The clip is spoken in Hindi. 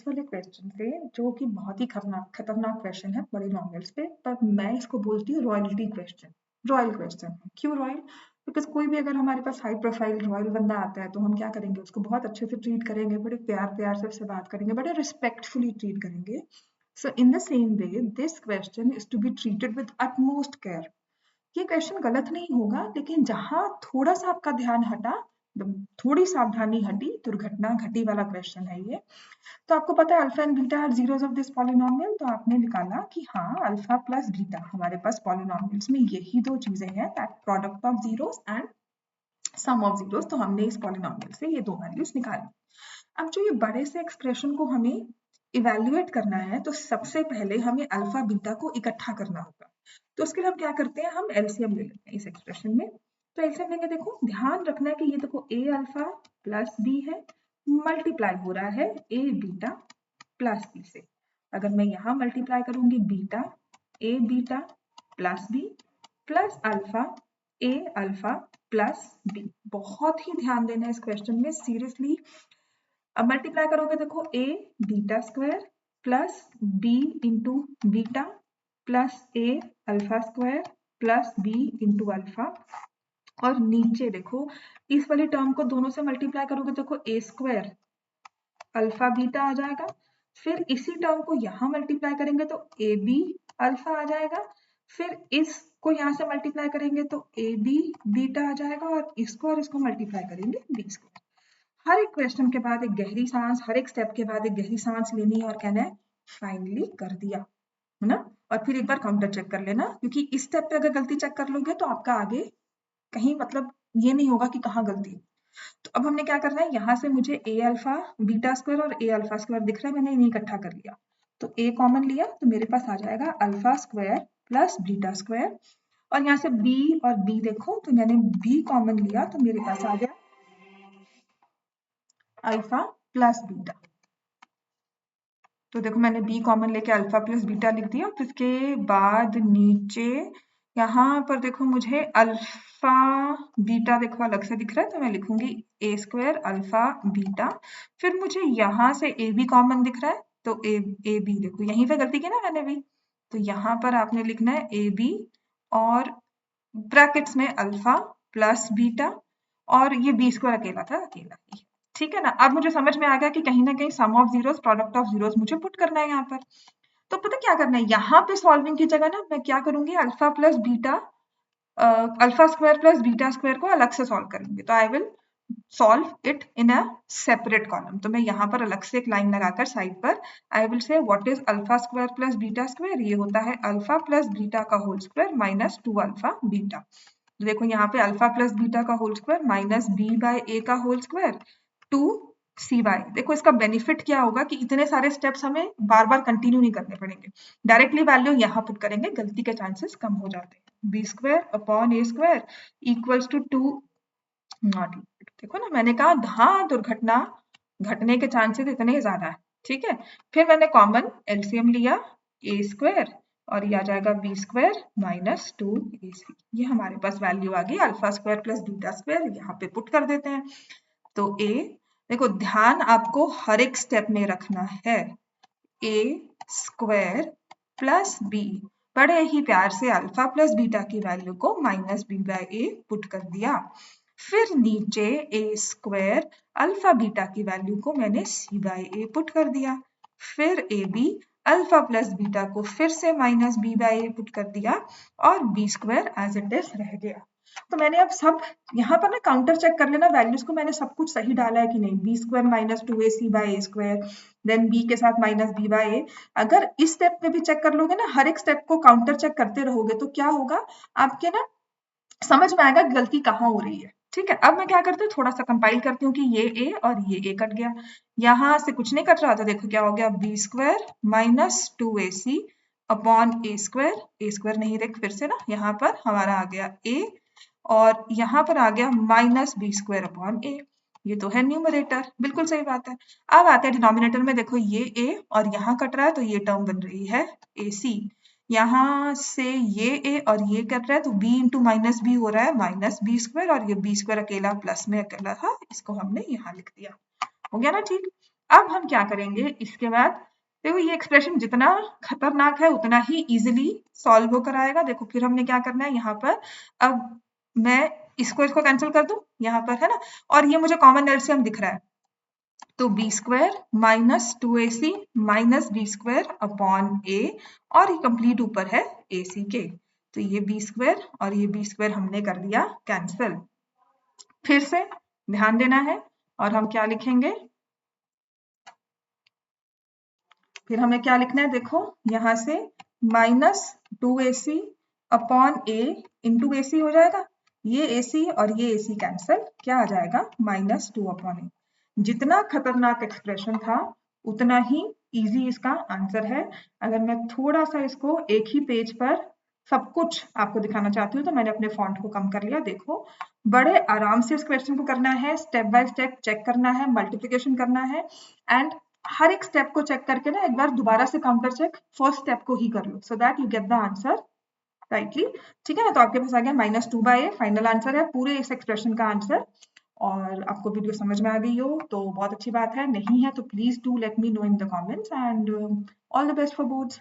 वाले क्वेश्चन से जो कि बहुत ही खतरनाक क्वेश्चन है पॉलिनॉमियल्स पे, पर मैं इसको बोलती हूँ रॉयल्टी क्वेश्चन। रॉयल क्वेश्चन है। क्यों रॉयल? बिकॉज कोई भी अगर हमारे पास हाई प्रोफाइल रॉयल बंदा आता है तो हम क्या करेंगे, उसको बहुत अच्छे से ट्रीट करेंगे, बड़े प्यार प्यार से उससे बात करेंगे, बड़े रिस्पेक्टफुली ट्रीट करेंगे। So in the same way this question is to be treated with utmost care. ये क्वेश्चन गलत नहीं होगा, लेकिन जहां थोड़ा सा आपका ध्यान हटा, थोड़ी सावधानी हटी, दुर्घटना घटी वाला क्वेश्चन है ये। तो आपको पता है alpha and beta are zeros of this polynomial, तो आपने निकाला कि हाँ अल्फा प्लस बीटा हमारे पास पॉलिनोमियल्स में यही दो चीजें हैं, that product of zeros and sum of zeros. तो हमने इस पॉलिनोमियल से ये दो वैल्यूज निकाली। अब जो ये बड़े से एक्सप्रेशन को हमें इवेल्युएट करना है, तो सबसे पहले हमें अल्फा बीटा को इकट्ठा करना होगा। तो उसके लिए हम क्या करते हैं, हम एलसीएम ले लेते हैं इस एक्सप्रेशन में। तो एलसीएम लेंगे, देखो ध्यान रखना है कि ये देखो ए अल्फा प्लस बी है, मल्टीप्लाई हो रहा है ए बीटा प्लस बी से। अगर मैं यहाँ मल्टीप्लाई करूंगी beta A beta plus B plus alpha A alpha plus B. बहुत ही ध्यान देना है इस क्वेश्चन में, सीरियसली। अब मल्टीप्लाई करोगे, देखो A beta square plus B into beta plus A alpha square plus B into alpha. और नीचे देखो इस वाली टर्म को दोनों से मल्टीप्लाई करोगे, देखो ए स्क्वायर अल्फा बीटा आ जाएगा। फिर इसी टर्म को यहाँ मल्टीप्लाई करेंगे तो ए बी अल्फा आ जाएगा। फिर इसको यहाँ से मल्टीप्लाई करेंगे तो ए बी बीटा आ जाएगा, और इसको मल्टीप्लाई करेंगे बी स्क्वायर। हर एक क्वेश्चन के बाद एक गहरी सांस, हर एक स्टेप के बाद एक गहरी सांस लेनी है और कहना है फाइनली कर दिया, है ना। और फिर एक बार काउंटर चेक कर लेना, क्योंकि इस स्टेप पे अगर गलती चेक कर लोगे तो आपका आगे कहीं मतलब ये नहीं होगा कि कहाँ गलती। तो अब हमने क्या करना है, यहाँ से मुझे ए अल्फा बीटा स्क्वायर और ए अल्फा स्क्वायर दिख रहा है, मैंने इन्हें इकट्ठा कर लिया। तो ए कॉमन लिया तो मेरे पास आ जाएगा alpha square plus beta square. और यहाँ से बी और बी देखो, तो मैंने बी कॉमन लिया तो मेरे पास आ गया अल्फा प्लस बीटा। तो देखो मैंने बी कॉमन लेके अल्फा प्लस बीटा लिख दिया। तो इसके बाद नीचे यहाँ पर देखो मुझे अल्फा बीटा देखो अलग से दिख रहा है, तो मैं लिखूंगी ए स्क्वायर अल्फा बीटा। फिर मुझे यहाँ से ए बी कॉमन दिख रहा है, तो ए बी देखो यहीं पे गलती की ना मैंने भी, तो यहाँ पर आपने लिखना है ए बी और ब्रैकेट्स में अल्फा प्लस बीटा, और ये बी स्क्वायर अकेला था, अकेला ही। ठीक है ना। अब मुझे समझ में आ गया कि कहीं ना कहीं sum of zeros product of zeros मुझे पुट करना है यहाँ पर। तो पता क्या करना है, यहाँ पे सॉल्विंग की जगह ना मैं क्या करूंगी, alpha plus beta alpha square plus beta square को अलग से सॉल्व करूंगी। तो I will solve it in a separate column. तो मैं यहाँ पर अलग से एक लाइन लगाकर साइड पर I will say what is alpha square plus beta square, ये होता है अल्फा प्लस बीटा का whole square minus 2 alpha beta. तो देखो यहाँ पे अल्फा प्लस बीटा का whole square minus B by A का होल स्क्वायर 2 सी बाय। देखो इसका बेनिफिट क्या होगा कि इतने सारे स्टेप्स हमें बार बार कंटिन्यू नहीं करने पड़ेंगे, डायरेक्टली वैल्यू यहाँ पुट करेंगे, गलती के चांसेस कम हो जाते हैं। B square upon A square equals to 2 not. देखो ना मैंने कहा हाँ दुर्घटना घटने के चांसेस इतने ज्यादा है। ठीक है। फिर मैंने कॉमन एलसीएम लिया ए स्क्वायर और ये आ जाएगा बी स्क्वायर माइनस 2ac। ये हमारे पास वैल्यू आ गई alpha square plus beta square, यहाँ पे पुट कर देते हैं। तो ए देखो ध्यान आपको हर एक स्टेप में रखना है, ए स्क्वायर प्लस बी, बड़े ही प्यार से अल्फा प्लस बीटा की वैल्यू को minus B by A put कर दिया। फिर नीचे ए स्क्वायर अल्फा बीटा की वैल्यू को मैंने सी बाय ए पुट कर दिया। फिर A B alpha plus beta को फिर से minus B by A put कर दिया, और B square as it is रह गया। तो मैंने अब सब यहाँ पर ना काउंटर चेक कर लेना वैल्यूज को, मैंने सब कुछ सही डाला है कि नहीं। B square minus 2ac by A square, then B के साथ माइनस बी बाय ए। अगर इस स्टेप में भी चेक कर लोगे ना, हर एक स्टेप को काउंटर चेक करते रहोगे, तो क्या होगा आपके ना समझ में आएगा गलती कहाँ हो रही है। ठीक है। अब मैं क्या करती हूँ, थोड़ा सा कंपाइल करती हूँ कि ये ए और ये ए कट गया, यहाँ से कुछ नहीं कट रहा, तो देखो क्या हो गया, B square minus 2ac upon A square नहीं, देख फिर से ना यहाँ पर हमारा आ गया ए और यहाँ पर आ गया माइनस बी स्क्वायर अपॉन ए। ये तो है न्यूमरेटर, बिल्कुल सही बात है। अब आते हैं डिनोमिनेटर में, देखो ये ए और यहाँ कट रहा है तो ये टर्म बन रही है ए सी। यहाँ से ये ए और ये कट रहा है तो बी इंटू माइनस बी हो रहा है माइनस बी स्क्वायर, और ये बी स्क्वायर अकेला प्लस में अकेला था, इसको हमने यहाँ लिख दिया। हो गया ना ठीक। अब हम क्या करेंगे इसके बाद, देखो ये एक्सप्रेशन जितना खतरनाक है उतना ही इजीली सॉल्व होकर आएगा। देखो फिर हमने क्या करना है यहाँ पर, अब मैं इसको कैंसिल कर दूं यहाँ पर, है ना, और ये मुझे कॉमन एलसीएम दिख रहा है, तो B square minus 2ac minus B square upon A, और ये कंप्लीट ऊपर है ac के, तो ये बी स्क्वायर और ये बी स्क्वायर हमने कर दिया कैंसिल। फिर से ध्यान देना है, और हम क्या लिखेंगे, फिर हमें क्या लिखना है, देखो यहाँ से माइनस 2ac अपॉन ए इंटू ए हो जाएगा, ये ac और ये ac कैंसिल, क्या आ जाएगा माइनस 2 अपॉन ए। जितना खतरनाक एक्सप्रेशन था उतना ही इजी इसका आंसर है। अगर मैं थोड़ा सा इसको एक ही पेज पर सब कुछ आपको दिखाना चाहती हूँ तो मैंने अपने फॉन्ट को कम कर लिया। देखो बड़े आराम से इस क्वेश्चन को करना है, स्टेप बाय स्टेप चेक करना है, मल्टीप्लिकेशन करना है, एंड हर एक स्टेप को चेक करके ना एक बार दोबारा से काउंटर चेक फर्स्ट स्टेप को ही कर लो, so that you get the answer rightly. ठीक है ना, तो आपके पास आ गया -2/a फाइनल आंसर है पूरे इस एक्सप्रेशन का आंसर। और आपको वीडियो समझ में आ गई हो तो बहुत अच्छी बात है, नहीं है तो please do let me know in the comments, and all the best for boards.